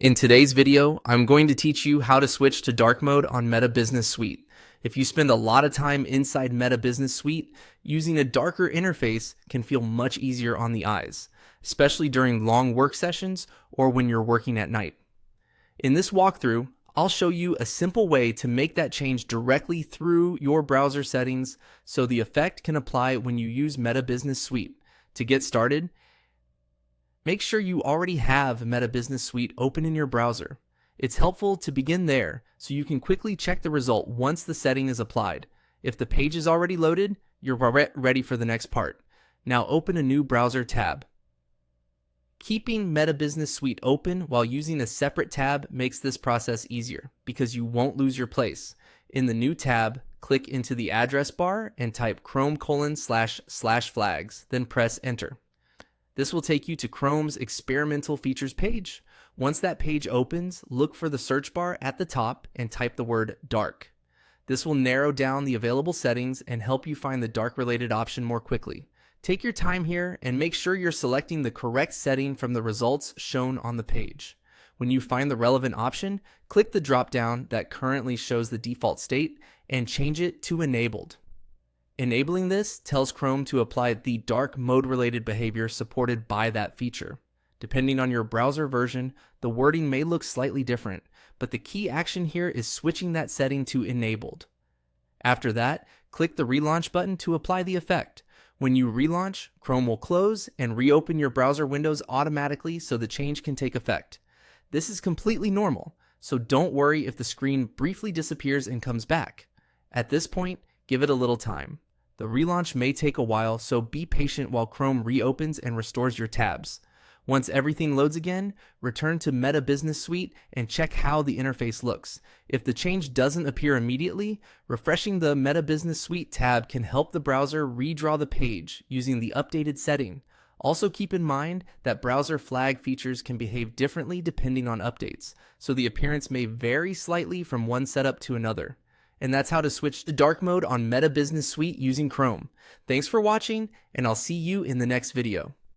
In today's video, I'm going to teach you how to switch to dark mode on Meta Business Suite. If you spend a lot of time inside Meta Business Suite, using a darker interface can feel much easier on the eyes, especially during long work sessions or when you're working at night. In this walkthrough, I'll show you a simple way to make that change directly through your browser settings so the effect can apply when you use Meta Business Suite. To get started, make sure you already have Meta Business Suite open in your browser. It's helpful to begin there so you can quickly check the result once the setting is applied. If the page is already loaded, you're ready for the next part. Now open a new browser tab. Keeping Meta Business Suite open while using a separate tab makes this process easier because you won't lose your place. In the new tab, click into the address bar and type chrome://flags, then press enter. This will take you to Chrome's experimental features page. Once that page opens, look for the search bar at the top and type the word dark. This will narrow down the available settings and help you find the dark related option more quickly. Take your time here and make sure you're selecting the correct setting from the results shown on the page. When you find the relevant option, click the drop down that currently shows the default state and change it to enabled. Enabling this tells Chrome to apply the dark mode related behavior supported by that feature. Depending on your browser version, the wording may look slightly different, but the key action here is switching that setting to enabled. After that, click the relaunch button to apply the effect. When you relaunch, Chrome will close and reopen your browser windows automatically so the change can take effect. This is completely normal, so don't worry if the screen briefly disappears and comes back. At this point, give it a little time. The relaunch may take a while, so be patient while Chrome reopens and restores your tabs. Once everything loads again, return to Meta Business Suite and check how the interface looks. If the change doesn't appear immediately, refreshing the Meta Business Suite tab can help the browser redraw the page using the updated setting. Also keep in mind that browser flag features can behave differently depending on updates, so the appearance may vary slightly from one setup to another. And that's how to switch to dark mode on Meta Business Suite using Chrome. Thanks for watching, and I'll see you in the next video.